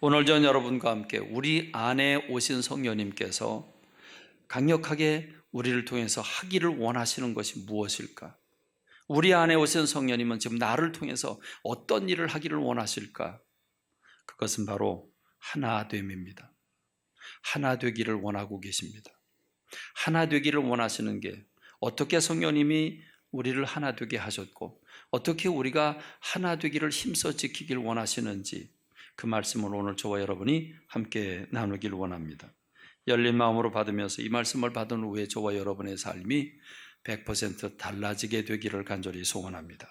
오늘 전 여러분과 함께 우리 안에 오신 성령님께서 강력하게 우리를 통해서 하기를 원하시는 것이 무엇일까? 우리 안에 오신 성령님은 지금 나를 통해서 어떤 일을 하기를 원하실까? 그것은 바로 하나됨입니다. 하나 되기를 원하고 계십니다. 하나 되기를 원하시는 게 어떻게 성령님이 우리를 하나 되게 하셨고 어떻게 우리가 하나 되기를 힘써 지키길 원하시는지 그 말씀을 오늘 저와 여러분이 함께 나누길 원합니다. 열린 마음으로 받으면서 이 말씀을 받은 후에 저와 여러분의 삶이 100% 달라지게 되기를 간절히 소원합니다.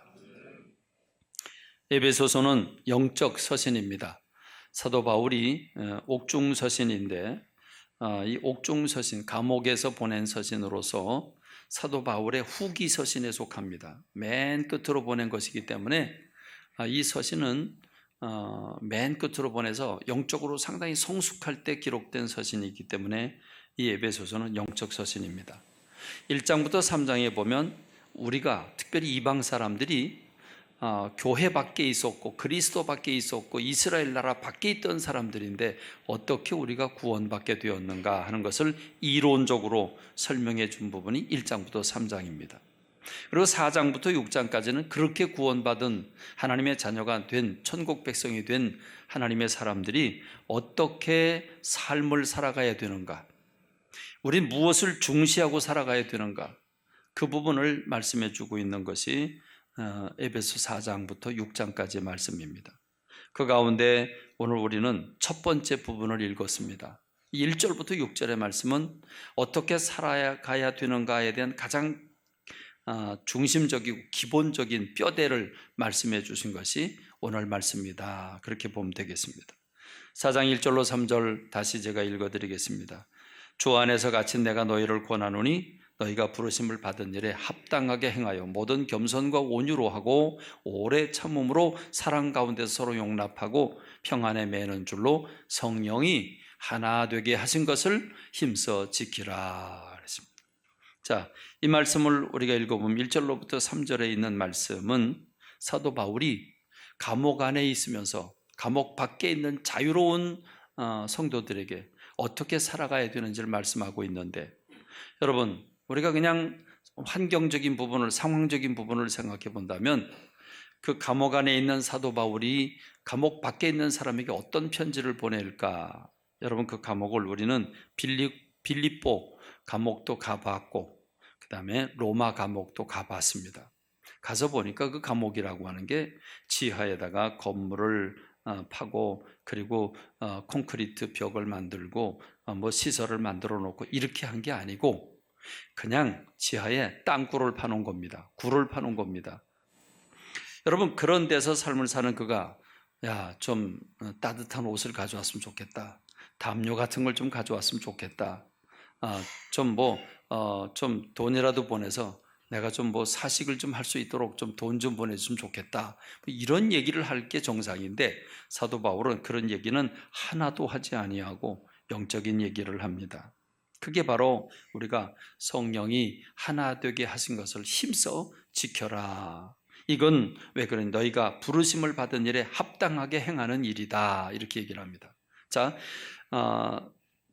에베소서는 영적 서신입니다. 사도 바울이 옥중 서신인데 이 옥중 서신, 감옥에서 보낸 서신으로서 사도 바울의 후기 서신에 속합니다. 맨 끝으로 보낸 것이기 때문에 이 서신은 맨 끝으로 보내서 영적으로 상당히 성숙할 때 기록된 서신이기 때문에 이 에베소서는 영적 서신입니다. 1장부터 3장에 보면 우리가 특별히 이방 사람들이 교회 밖에 있었고 그리스도 밖에 있었고 이스라엘 나라 밖에 있던 사람들인데 어떻게 우리가 구원받게 되었는가 하는 것을 이론적으로 설명해 준 부분이 1장부터 3장입니다. 그리고 4장부터 6장까지는 그렇게 구원받은 하나님의 자녀가 된 천국 백성이 된 하나님의 사람들이 어떻게 삶을 살아가야 되는가, 우린 무엇을 중시하고 살아가야 되는가, 그 부분을 말씀해 주고 있는 것이 에베소 4장부터 6장까지의 말씀입니다. 그 가운데 오늘 우리는 첫 번째 부분을 읽었습니다. 1절부터 6절의 말씀은 어떻게 살아가야 되는가에 대한 가장 중심적이고 기본적인 뼈대를 말씀해 주신 것이 오늘 말씀입니다. 그렇게 보면 되겠습니다. 4장 1절로 3절 다시 제가 읽어드리겠습니다. 주 안에서 갇힌 내가 너희를 권하노니 너희가 부르심을 받은 일에 합당하게 행하여 모든 겸손과 온유로 하고 오래 참음으로 사랑 가운데서 서로 용납하고 평안에 매는 줄로 성령이 하나 되게 하신 것을 힘써 지키라 그랬습니다. 자, 이 말씀을 우리가 읽어보면 1절로부터 3절에 있는 말씀은 사도 바울이 감옥 안에 있으면서 감옥 밖에 있는 자유로운 성도들에게 어떻게 살아가야 되는지를 말씀하고 있는데, 여러분, 우리가 그냥 환경적인 부분을, 상황적인 부분을 생각해 본다면 그 감옥 안에 있는 사도 바울이 감옥 밖에 있는 사람에게 어떤 편지를 보낼까? 여러분, 그 감옥을 우리는 빌립보 감옥도 가봤고 그 다음에 로마 감옥도 가봤습니다. 가서 보니까 그 감옥이라고 하는 게 지하에다가 건물을 파고 그리고 콘크리트 벽을 만들고 뭐 시설을 만들어 놓고 이렇게 한 게 아니고 그냥 지하에 땅굴을 파놓은 겁니다. 굴을 파놓은 겁니다. 여러분, 그런 데서 삶을 사는 그가 좀 따뜻한 옷을 가져왔으면 좋겠다, 담요 같은 걸 좀 가져왔으면 좋겠다, 좀 돈이라도 보내서 내가 좀 사식을 좀 할 수 있도록 좀 돈 좀 보내주면 좋겠다, 이런 얘기를 할 게 정상인데 사도 바울은 그런 얘기는 하나도 하지 아니하고 영적인 얘기를 합니다. 그게 바로 우리가 성령이 하나 되게 하신 것을 힘써 지켜라. 이건 왜 그러니 너희가 부르심을 받은 일에 합당하게 행하는 일이다, 이렇게 얘기를 합니다. 자,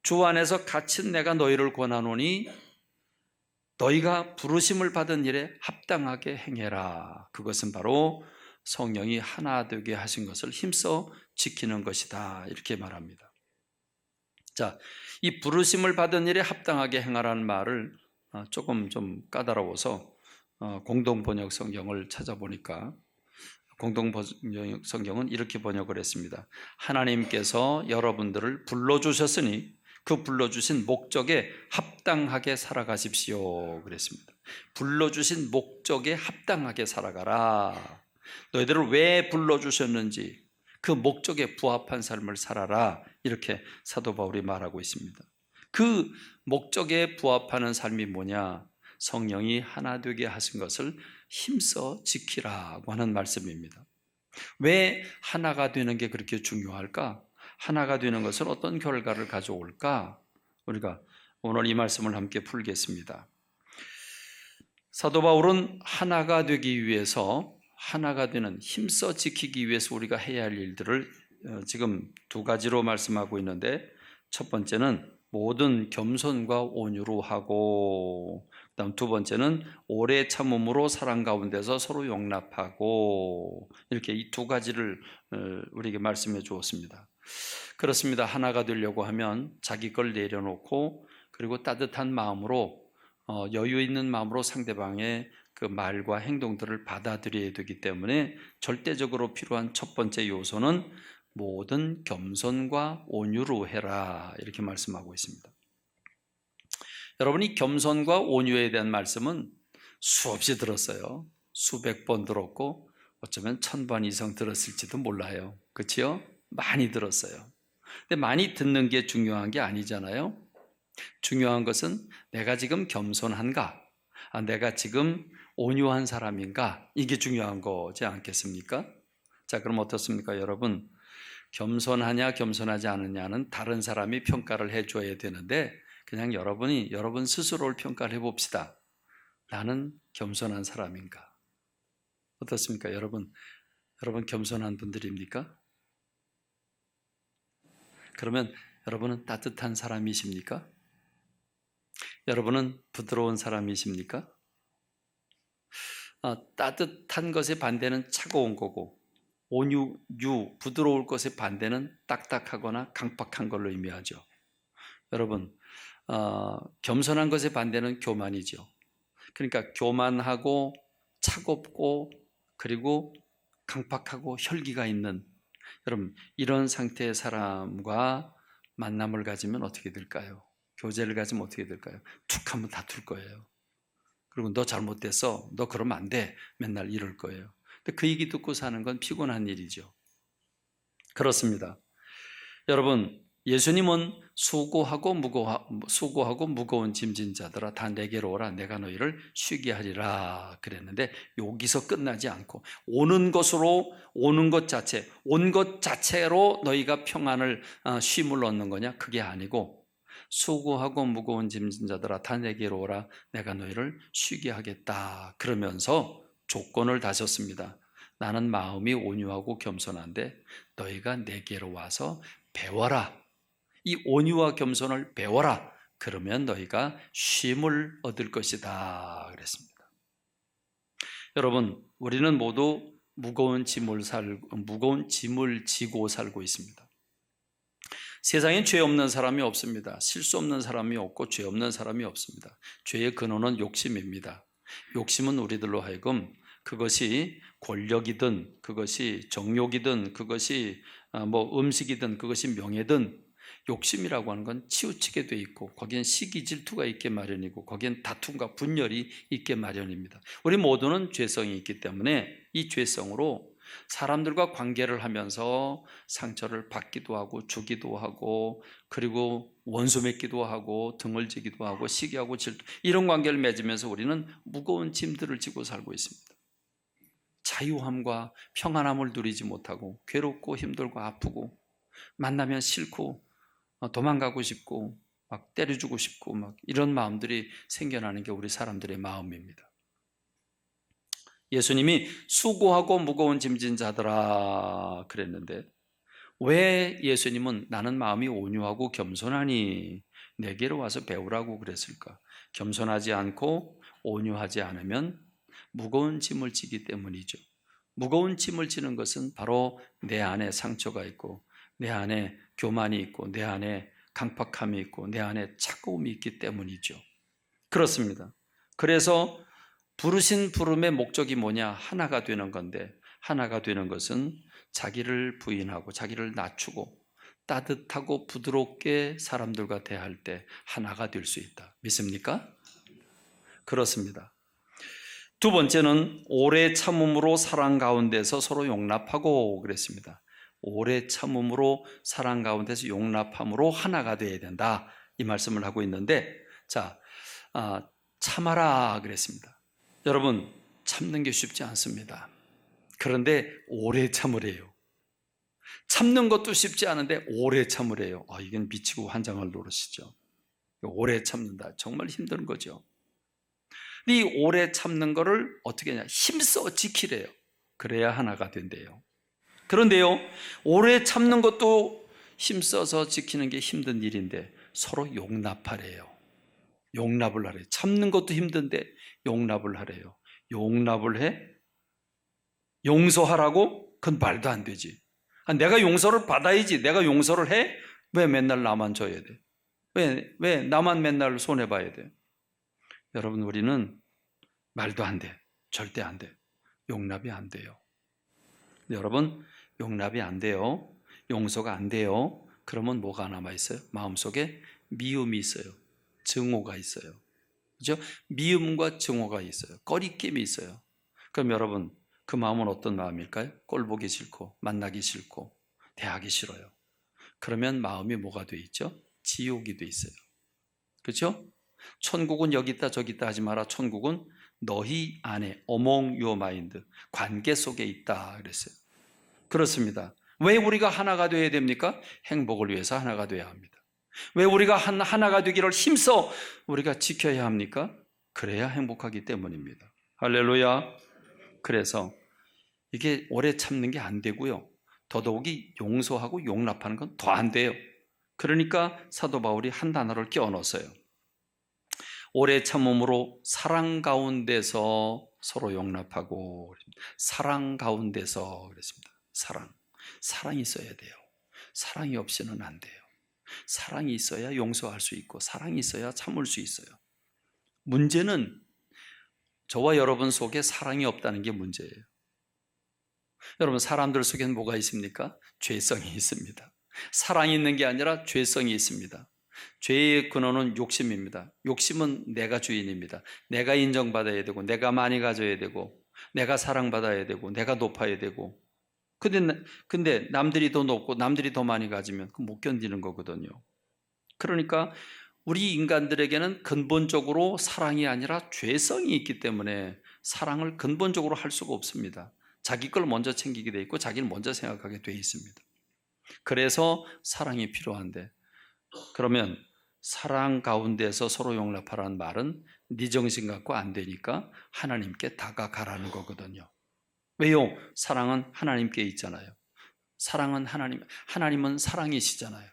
주 안에서 갇힌 내가 너희를 권하노니 너희가 부르심을 받은 일에 합당하게 행해라. 그것은 바로 성령이 하나 되게 하신 것을 힘써 지키는 것이다, 이렇게 말합니다. 자, 이 부르심을 받은 일에 합당하게 행하라는 말을 조금 좀 까다로워서 공동번역 성경을 찾아보니까 공동번역 성경은 이렇게 번역을 했습니다. 하나님께서 여러분들을 불러주셨으니 그 불러주신 목적에 합당하게 살아가십시오 그랬습니다. 불러주신 목적에 합당하게 살아가라. 너희들을 왜 불러주셨는지 그 목적에 부합한 삶을 살아라, 이렇게 사도 바울이 말하고 있습니다. 그 목적에 부합하는 삶이 뭐냐? 성령이 하나 되게 하신 것을 힘써 지키라고 하는 말씀입니다. 왜 하나가 되는 게 그렇게 중요할까? 하나가 되는 것은 어떤 결과를 가져올까? 우리가 오늘 이 말씀을 함께 풀겠습니다. 사도 바울은 하나가 되기 위해서, 하나가 되는, 힘써 지키기 위해서 우리가 해야 할 일들을 지금 두 가지로 말씀하고 있는데, 첫 번째는 모든 겸손과 온유로 하고, 그다음 두 번째는 오래 참음으로 사랑 가운데서 서로 용납하고, 이렇게 이 두 가지를 우리에게 말씀해 주었습니다. 그렇습니다. 하나가 되려고 하면 자기 걸 내려놓고, 그리고 따뜻한 마음으로, 여유 있는 마음으로 상대방의 그 말과 행동들을 받아들여야 되기 때문에 절대적으로 필요한 첫 번째 요소는 모든 겸손과 온유로 해라, 이렇게 말씀하고 있습니다. 여러분이 겸손과 온유에 대한 말씀은 수없이 들었어요. 수백 번 들었고 어쩌면 1000번 이상 들었을지도 몰라요. 그렇지요? 많이 들었어요. 근데 많이 듣는 게 중요한 게 아니잖아요. 중요한 것은 내가 지금 겸손한가? 내가 지금 온유한 사람인가? 이게 중요한 거지 않겠습니까? 자, 그럼 어떻습니까, 여러분? 겸손하냐 겸손하지 않느냐는 다른 사람이 평가를 해줘야 되는데, 그냥 여러분이 여러분 스스로를 평가를 해봅시다. 나는 겸손한 사람인가? 어떻습니까, 여러분? 여러분 겸손한 분들입니까? 그러면 여러분은 따뜻한 사람이십니까? 여러분은 부드러운 사람이십니까? 따뜻한 것의 반대는 차가운 거고, 온유, 부드러울 것의 반대는 딱딱하거나 강박한 걸로 의미하죠. 여러분, 겸손한 것의 반대는 교만이죠. 그러니까 교만하고 차갑고 그리고 강박하고 혈기가 있는, 여러분, 이런 상태의 사람과 만남을 가지면 어떻게 될까요? 교제를 가지면 어떻게 될까요? 툭 하면 다툴 거예요. 그리고 너 잘못됐어, 너 그러면 안 돼, 맨날 이럴 거예요. 근데 그 얘기 듣고 사는 건 피곤한 일이죠. 그렇습니다. 여러분, 예수님은 수고하고 무거운 짐진 자들아 다 내게로 오라, 내가 너희를 쉬게 하리라 그랬는데, 여기서 끝나지 않고 오는 것 자체, 온 것 자체로 너희가 평안을, 쉼을 얻는 거냐? 그게 아니고, 수고하고 무거운 짐진 자들아 다 내게로 오라, 내가 너희를 쉬게 하겠다 그러면서 조건을 다셨습니다. 나는 마음이 온유하고 겸손한데 너희가 내게로 와서 배워라. 이 온유와 겸손을 배워라. 그러면 너희가 쉼을 얻을 것이다 그랬습니다. 여러분, 우리는 모두 무거운 짐을 지고 살고 있습니다. 세상엔 죄 없는 사람이 없습니다. 실수 없는 사람이 없고 죄 없는 사람이 없습니다. 죄의 근원은 욕심입니다. 욕심은 우리들로 하여금, 그것이 권력이든 그것이 정욕이든 그것이 음식이든 그것이 명예든, 욕심이라고 하는 건 치우치게 돼 있고 거기엔 시기 질투가 있게 마련이고 거기엔 다툼과 분열이 있게 마련입니다. 우리 모두는 죄성이 있기 때문에 이 죄성으로 사람들과 관계를 하면서 상처를 받기도 하고 주기도 하고, 그리고 원수 맺기도 하고 등을 지기도 하고 시기하고 질투, 이런 관계를 맺으면서 우리는 무거운 짐들을 지고 살고 있습니다. 자유함과 평안함을 누리지 못하고 괴롭고 힘들고 아프고, 만나면 싫고 도망가고 싶고 막 때려주고 싶고 막 이런 마음들이 생겨나는 게 우리 사람들의 마음입니다. 예수님이 수고하고 무거운 짐진 자들아 그랬는데, 왜 예수님은 나는 마음이 온유하고 겸손하니 내게로 와서 배우라고 그랬을까? 겸손하지 않고 온유하지 않으면 무거운 짐을 지기 때문이죠. 무거운 짐을 지는 것은 바로 내 안에 상처가 있고 내 안에 교만이 있고 내 안에 강팍함이 있고 내 안에 차가움이 있기 때문이죠. 그렇습니다. 그래서 부르신 부름의 목적이 뭐냐? 하나가 되는 건데, 하나가 되는 것은 자기를 부인하고 자기를 낮추고 따뜻하고 부드럽게 사람들과 대할 때 하나가 될 수 있다. 믿습니까? 그렇습니다. 두 번째는 오래 참음으로 사랑 가운데서 서로 용납하고 그랬습니다. 오래 참음으로 사랑 가운데서 용납함으로 하나가 되어야 된다, 이 말씀을 하고 있는데, 자, 참아라 그랬습니다. 여러분, 참는 게 쉽지 않습니다. 그런데 오래 참으래요. 참는 것도 쉽지 않은데 오래 참으래요. 이건 미치고 환장할 노릇이죠. 오래 참는다, 정말 힘든 거죠. 이 오래 참는 거를 어떻게 하냐? 힘써 지키래요. 그래야 하나가 된대요. 그런데요, 오래 참는 것도 힘써서 지키는 게 힘든 일인데 서로 용납하래요. 용납을 하래요. 참는 것도 힘든데 용납을 하래요. 용납을 해? 용서하라고? 그건 말도 안 되지. 내가 용서를 받아야지. 내가 용서를 해? 왜 맨날 나만 져야 돼? 왜 나만 맨날 손해봐야 돼? 여러분, 우리는 말도 안 돼. 절대 안 돼. 용납이 안 돼요. 여러분, 용납이 안 돼요. 용서가 안 돼요. 그러면 뭐가 남아있어요? 마음속에 미움이 있어요. 증오가 있어요. 그죠? 미움과 증오가 있어요. 꺼리낌이 있어요. 그럼 여러분, 그 마음은 어떤 마음일까요? 꼴 보기 싫고, 만나기 싫고, 대하기 싫어요. 그러면 마음이 뭐가 돼 있죠? 지옥이 돼 있어요. 그렇죠? 천국은 여기 있다 저기 있다 하지 마라. 천국은 너희 안에 among your mind, 관계 속에 있다 그랬어요. 그렇습니다. 왜 우리가 하나가 되어야 됩니까? 행복을 위해서 하나가 되어야 합니다. 왜 우리가 하나가 되기를 힘써 우리가 지켜야 합니까? 그래야 행복하기 때문입니다. 할렐루야. 그래서 이게 오래 참는 게 안 되고요. 더더욱이 용서하고 용납하는 건 더 안 돼요. 그러니까 사도 바울이 한 단어를 끼워 넣었어요. 오래 참음으로 사랑 가운데서 서로 용납하고, 사랑 가운데서 그랬습니다. 사랑이 있어야 돼요. 사랑이 없이는 안 돼요. 사랑이 있어야 용서할 수 있고, 사랑이 있어야 참을 수 있어요. 문제는 저와 여러분 속에 사랑이 없다는 게 문제예요. 여러분, 사람들 속에는 뭐가 있습니까? 죄성이 있습니다. 사랑이 있는 게 아니라 죄성이 있습니다. 죄의 근원은 욕심입니다. 욕심은 내가 주인입니다. 내가 인정받아야 되고, 내가 많이 가져야 되고, 내가 사랑받아야 되고, 내가 높아야 되고. 근데 남들이 더 높고 남들이 더 많이 가지면 못 견디는 거거든요. 그러니까 우리 인간들에게는 근본적으로 사랑이 아니라 죄성이 있기 때문에 사랑을 근본적으로 할 수가 없습니다. 자기 걸 먼저 챙기게 돼 있고 자기를 먼저 생각하게 돼 있습니다. 그래서 사랑이 필요한데, 그러면 사랑 가운데서 서로 용납하라는 말은 네 정신 갖고 안 되니까 하나님께 다가가라는 거거든요. 왜요? 사랑은 하나님께 있잖아요. 사랑은 하나님은 사랑이시잖아요.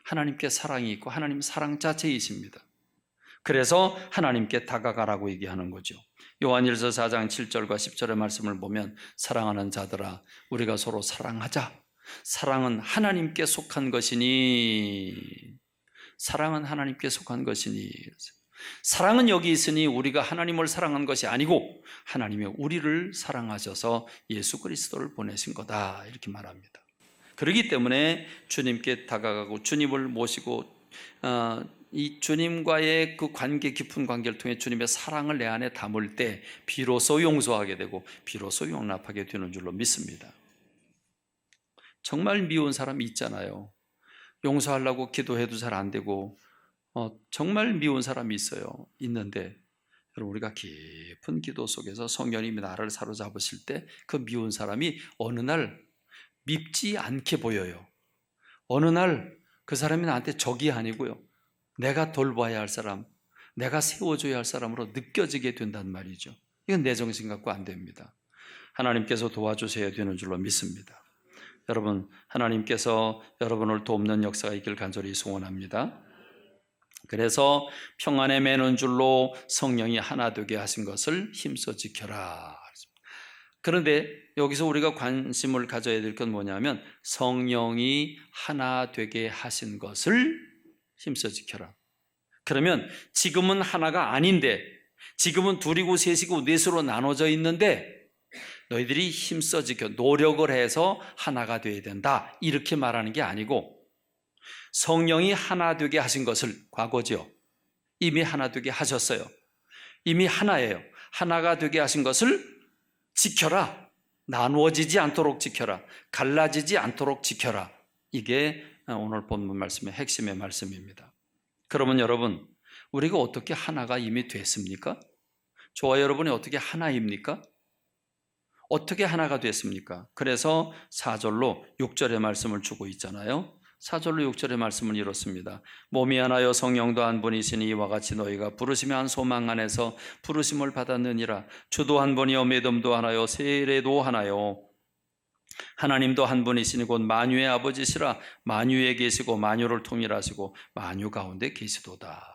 하나님께 사랑이 있고 하나님 사랑 자체이십니다. 그래서 하나님께 다가가라고 얘기하는 거죠. 요한일서 4장 7절과 10절의 말씀을 보면, 사랑하는 자들아 우리가 서로 사랑하자. 사랑은 하나님께 속한 것이니, 사랑은 하나님께 속한 것이니. 사랑은 여기 있으니 우리가 하나님을 사랑한 것이 아니고 하나님이 우리를 사랑하셔서 예수 그리스도를 보내신 거다, 이렇게 말합니다. 그렇기 때문에 주님께 다가가고 주님을 모시고 이 주님과의 그 관계, 깊은 관계를 통해 주님의 사랑을 내 안에 담을 때 비로소 용서하게 되고 비로소 용납하게 되는 줄로 믿습니다. 정말 미운 사람이 있잖아요. 용서하려고 기도해도 잘 안 되고 정말 미운 사람이 있어요. 있는데 여러분, 우리가 깊은 기도 속에서 성령님이 나를 사로잡으실 때 그 미운 사람이 어느 날 밉지 않게 보여요. 어느 날 그 사람이 나한테 적이 아니고요, 내가 돌봐야 할 사람, 내가 세워줘야 할 사람으로 느껴지게 된단 말이죠. 이건 내 정신 갖고 안 됩니다. 하나님께서 도와주셔야 되는 줄로 믿습니다. 여러분, 하나님께서 여러분을 돕는 역사가 있길 간절히 소원합니다. 그래서 평안에 매는 줄로 성령이 하나 되게 하신 것을 힘써 지켜라. 그런데 여기서 우리가 관심을 가져야 될 건 뭐냐면, 성령이 하나 되게 하신 것을 힘써 지켜라. 그러면 지금은 하나가 아닌데, 지금은 둘이고 셋이고 넷으로 나눠져 있는데 너희들이 힘써 지켜 노력을 해서 하나가 되어야 된다, 이렇게 말하는 게 아니고, 성령이 하나 되게 하신 것을, 과거죠. 이미 하나 되게 하셨어요. 이미 하나예요. 하나가 되게 하신 것을 지켜라. 나누어지지 않도록 지켜라. 갈라지지 않도록 지켜라. 이게 오늘 본문 말씀의 핵심의 말씀입니다. 그러면 여러분, 우리가 어떻게 하나가 이미 됐습니까? 저와 여러분이 어떻게 하나입니까? 어떻게 하나가 됐습니까? 그래서 4절로 6절의 말씀을 주고 있잖아요. 4절로 6절의 말씀은 이렇습니다. 몸이 하나요 성령도 한 분이시니 이와 같이 너희가 부르심의 한 소망 안에서 부르심을 받았느니라. 주도 한 분이요 믿음도 하나요 세례도 하나요 하나님도 한 분이시니 곧 만유의 아버지시라. 만유에 계시고 만유를 통일하시고 만유 가운데 계시도다.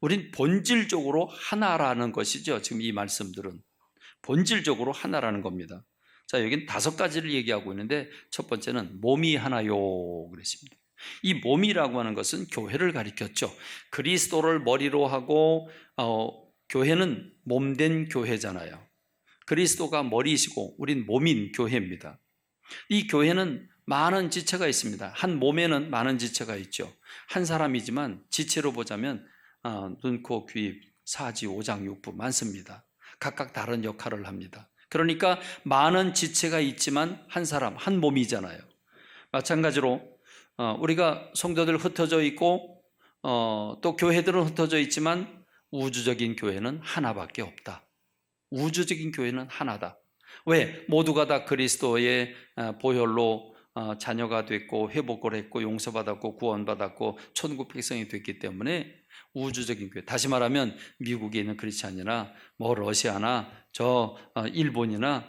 우린 본질적으로 하나라는 것이죠. 지금 이 말씀들은 본질적으로 하나라는 겁니다. 자, 여기는 5가지를 얘기하고 있는데 첫 번째는 몸이 하나요 그랬습니다. 이 몸이라고 하는 것은 교회를 가리켰죠. 그리스도를 머리로 하고 교회는 몸된 교회잖아요. 그리스도가 머리이시고 우린 몸인 교회입니다. 이 교회는 많은 지체가 있습니다. 한 몸에는 많은 지체가 있죠. 한 사람이지만 지체로 보자면 눈, 코, 귀, 사지, 오장, 육부 많습니다. 각각 다른 역할을 합니다. 그러니까 많은 지체가 있지만 한 사람, 한 몸이잖아요. 마찬가지로 우리가 성도들 흩어져 있고 또 교회들은 흩어져 있지만 우주적인 교회는 하나밖에 없다. 우주적인 교회는 하나다. 왜? 모두가 다 그리스도의 보혈로 자녀가 됐고 회복을 했고 용서받았고 구원받았고 천국 백성이 됐기 때문에 우주적인 교회, 다시 말하면 미국에 있는 크리스찬이나 뭐 러시아나 저 일본이나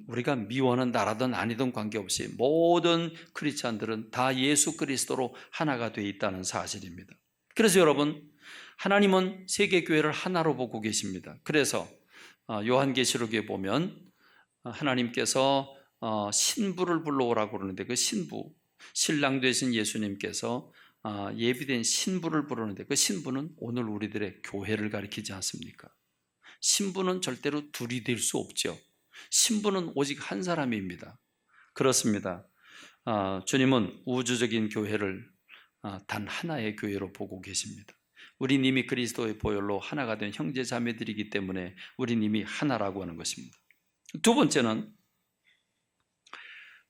우리가 미워하는 나라든 아니든 관계없이 모든 크리스찬들은 다 예수 그리스도로 하나가 되어 있다는 사실입니다. 그래서 여러분, 하나님은 세계교회를 하나로 보고 계십니다. 그래서 요한계시록에 보면 하나님께서 신부를 불러오라고 그러는데 그 신부, 신랑 되신 예수님께서 예비된 신부를 부르는데 그 신부는 오늘 우리들의 교회를 가리키지 않습니까? 신부는 절대로 둘이 될 수 없죠. 신부는 오직 한 사람입니다. 그렇습니다. 주님은 우주적인 교회를 단 하나의 교회로 보고 계십니다. 우린 이미 그리스도의 보혈로 하나가 된 형제 자매들이기 때문에 우린 이미 하나라고 하는 것입니다. 두 번째는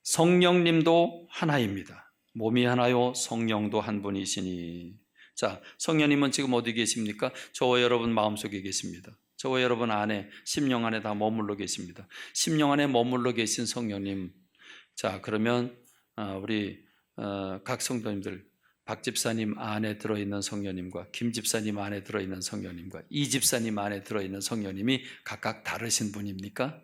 성령님도 하나입니다. 몸이 하나요 성령도 한 분이시니. 자, 성령님은 지금 어디 계십니까? 저와 여러분 마음속에 계십니다. 저와 여러분 안에, 심령 안에 다 머물러 계십니다. 심령 안에 머물러 계신 성령님. 자, 그러면 우리 각 성도님들, 박 집사님 안에 들어있는 성령님과 김 집사님 안에 들어있는 성령님과 이 집사님 안에 들어있는 성령님이 각각 다르신 분입니까?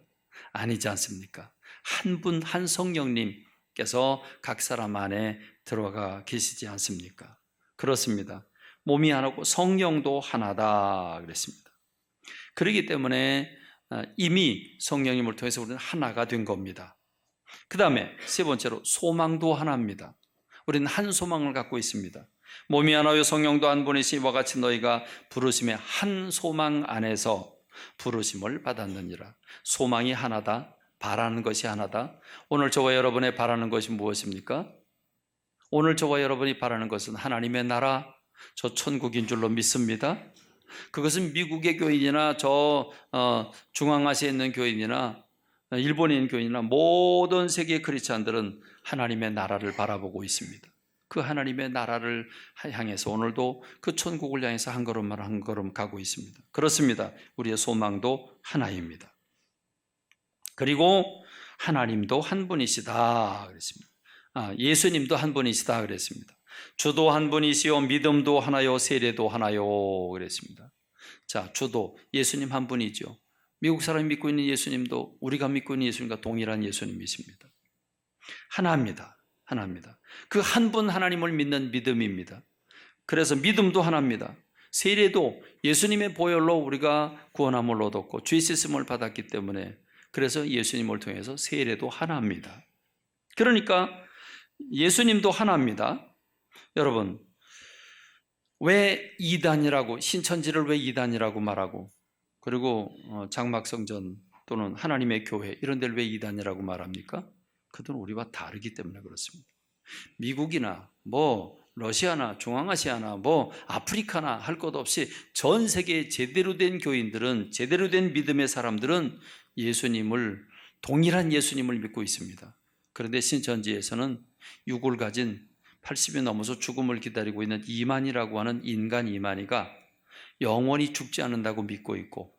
아니지 않습니까? 한 분, 한 성령님께서 각 사람 안에 들어가 계시지 않습니까? 그렇습니다. 몸이 하나고 성령도 하나다 그랬습니다. 그렇기 때문에 이미 성령님을 통해서 우리는 하나가 된 겁니다. 그 다음에 세 번째로 소망도 하나입니다. 우리는 한 소망을 갖고 있습니다. 몸이 하나요 성령도 한 분이시니 이와 같이 너희가 부르심의 한 소망 안에서 부르심을 받았느니라. 소망이 하나다. 바라는 것이 하나다. 오늘 저와 여러분의 바라는 것이 무엇입니까? 오늘 저와 여러분이 바라는 것은 하나님의 나라, 저 천국인 줄로 믿습니다. 그것은 미국의 교인이나 저 중앙아시아에 있는 교인이나 일본에 있는 교인이나 모든 세계 크리스찬들은 하나님의 나라를 바라보고 있습니다. 그 하나님의 나라를 향해서 오늘도 그 천국을 향해서 한 걸음만 한 걸음 가고 있습니다. 그렇습니다. 우리의 소망도 하나입니다. 그리고 하나님도 한 분이시다 그랬습니다. 예수님도 한 분이시다 그랬습니다. 주도 한 분이시요 믿음도 하나요 세례도 하나요 그랬습니다. 자, 주도 예수님 한 분이죠. 미국 사람이 믿고 있는 예수님도 우리가 믿고 있는 예수님과 동일한 예수님이십니다. 하나입니다. 하나입니다. 그 한 분 하나님을 믿는 믿음입니다. 그래서 믿음도 하나입니다. 세례도 예수님의 보혈로 우리가 구원함을 얻었고 죄 씻음을 받았기 때문에 그래서 예수님을 통해서 세례도 하나입니다. 그러니까 예수님도 하나입니다. 여러분, 왜 이단이라고, 신천지를 왜 이단이라고 말하고, 그리고 장막성전 또는 하나님의 교회 이런 데를 왜 이단이라고 말합니까? 그들은 우리와 다르기 때문에 그렇습니다. 미국이나 뭐 러시아나 중앙아시아나 뭐 아프리카나 할 것 없이 전 세계의 제대로 된 교인들은, 제대로 된 믿음의 사람들은 예수님을, 동일한 예수님을 믿고 있습니다. 그런데 신천지에서는 육을 가진 80이 넘어서 죽음을 기다리고 있는 이만희라고 하는 인간 이만희가 영원히 죽지 않는다고 믿고 있고,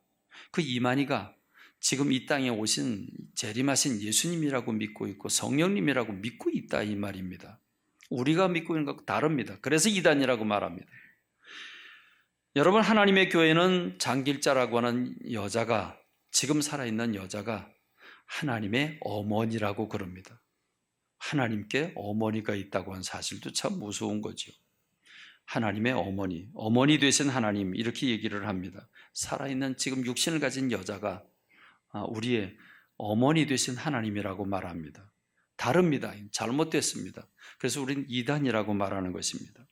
그 이만희가 지금 이 땅에 오신 재림하신 예수님이라고 믿고 있고 성령님이라고 믿고 있다 이 말입니다. 우리가 믿고 있는 것과 다릅니다. 그래서 이단이라고 말합니다. 여러분, 하나님의 교회는 장길자라고 하는 여자가, 지금 살아있는 여자가 하나님의 어머니라고 그럽니다. 하나님께 어머니가 있다고 하는 사실도 참 무서운 거죠. 하나님의 어머니 되신 하나님, 이렇게 얘기를 합니다. 살아있는 지금 육신을 가진 여자가 우리의 어머니 되신 하나님이라고 말합니다. 다릅니다. 잘못됐습니다. 그래서 우리는 이단이라고 말하는 것입니다.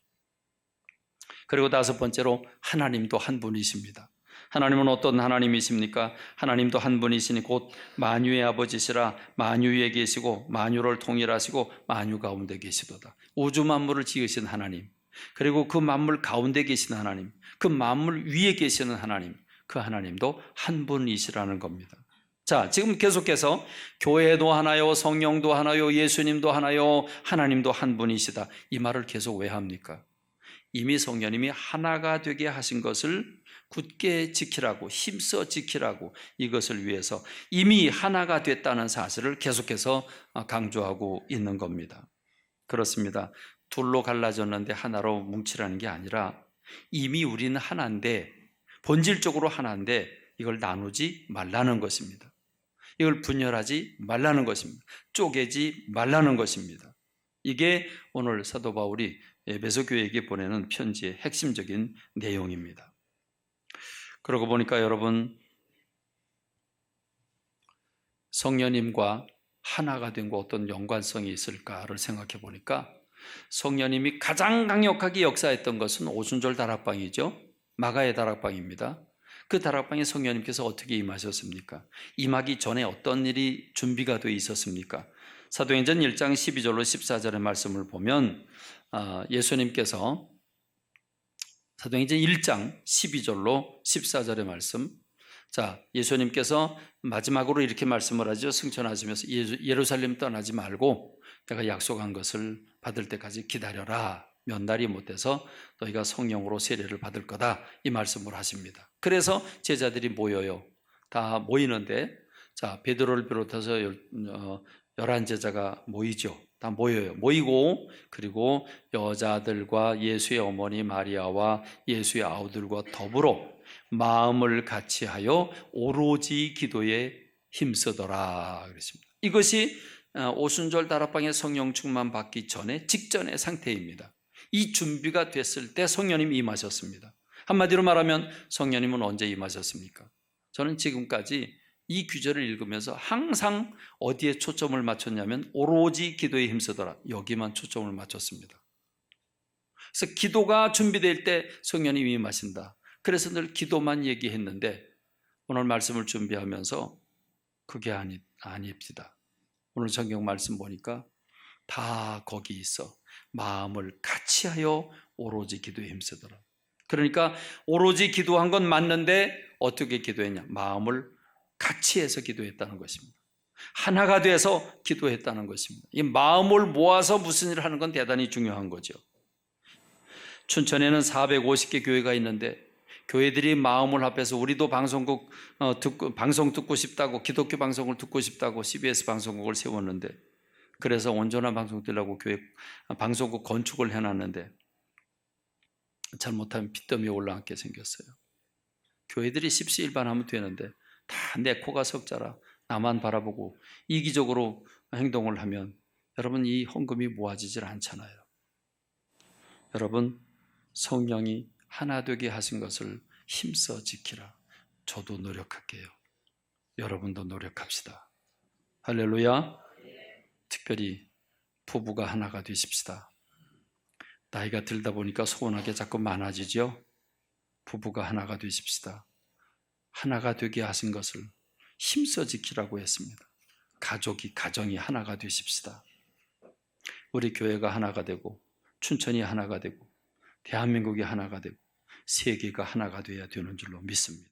그리고 다섯 번째로 하나님도 한 분이십니다. 하나님은 어떤 하나님이십니까? 하나님도 한 분이시니 곧 만유의 아버지시라. 만유 위에 계시고 만유를 통일하시고 만유 가운데 계시도다. 우주 만물을 지으신 하나님, 그리고 그 만물 가운데 계신 하나님, 그 만물 위에 계시는 하나님, 그 하나님도 한 분이시라는 겁니다. 자, 지금 계속해서 교회도 하나요, 성령도 하나요, 예수님도 하나요, 하나님도 한 분이시다. 이 말을 계속 왜 합니까? 이미 성령님이 하나가 되게 하신 것을 굳게 지키라고, 힘써 지키라고, 이것을 위해서 이미 하나가 됐다는 사실을 계속해서 강조하고 있는 겁니다. 그렇습니다. 둘로 갈라졌는데 하나로 뭉치라는 게 아니라 이미 우리는 하나인데, 본질적으로 하나인데 이걸 나누지 말라는 것입니다. 이걸 분열하지 말라는 것입니다. 쪼개지 말라는 것입니다. 이게 오늘 사도 바울이 에베소 교회에게 보내는 편지의 핵심적인 내용입니다. 그러고 보니까 여러분, 성령님과 하나가 된 거 어떤 연관성이 있을까를 생각해 보니까 성령님이 가장 강력하게 역사했던 것은 오순절 다락방이죠. 마가의 다락방입니다. 그 다락방에 성령님께서 어떻게 임하셨습니까? 임하기 전에 어떤 일이 준비가 되어 있었습니까? 사도행전 1장 12절로 14절의 말씀을 보면 예수님께서 사도행전 1장 12절로 14절의 말씀, 자, 예수님께서 마지막으로 이렇게 말씀을 하죠. 승천하시면서 예루살렘 떠나지 말고 내가 약속한 것을 받을 때까지 기다려라. 몇 날이 못 돼서 너희가 성령으로 세례를 받을 거다. 이 말씀을 하십니다. 그래서 제자들이 모여요. 다 모이는데, 자, 베드로를 비롯해서 11제자가 모이죠. 다 모여요. 모이고, 그리고 여자들과 예수의 어머니 마리아와 예수의 아우들과 더불어 마음을 같이하여 오로지 기도에 힘쓰더라 그랬습니다. 이것이 오순절 다락방의 성령 충만 받기 전에 직전의 상태입니다. 이 준비가 됐을 때 성령님이 임하셨습니다. 한마디로 말하면 성령님은 언제 임하셨습니까? 저는 지금까지 이 규절을 읽으면서 항상 어디에 초점을 맞췄냐면 오로지 기도에 힘쓰더라, 여기만 초점을 맞췄습니다. 그래서 기도가 준비될 때 성령님이 임하신다. 그래서 늘 기도만 얘기했는데 오늘 말씀을 준비하면서 그게 아닙니다. 오늘 성경 말씀 보니까 다 거기 있어. 마음을 같이하여 오로지 기도에 힘쓰더라. 그러니까 오로지 기도한 건 맞는데 어떻게 기도했냐? 마음을 같이 해서 기도했다는 것입니다. 하나가 돼서 기도했다는 것입니다. 이 마음을 모아서 무슨 일을 하는 건 대단히 중요한 거죠. 춘천에는 450개 교회가 있는데 교회들이 마음을 합해서 우리도 방송 듣고 싶다고, 기독교 방송을 듣고 싶다고 CBS 방송국을 세웠는데, 그래서 온전한 방송 들으려고 교회 방송국 건축을 해놨는데 잘못하면 빚더미에 올라앉게 생겼어요. 교회들이 십시일반하면 되는데 다 내 코가 석자라 나만 바라보고 이기적으로 행동을 하면 여러분, 이 헌금이 모아지질 않잖아요. 여러분, 성령이 하나 되게 하신 것을 힘써 지키라. 저도 노력할게요. 여러분도 노력합시다. 할렐루야. 특별히 부부가 하나가 되십시다. 나이가 들다 보니까 소원하게 자꾸 많아지죠. 부부가 하나가 되십시다. 하나가 되게 하신 것을 힘써 지키라고 했습니다. 가정이 하나가 되십시다. 우리 교회가 하나가 되고, 춘천이 하나가 되고, 대한민국이 하나가 되고, 세계가 하나가 되어야 되는 줄로 믿습니다.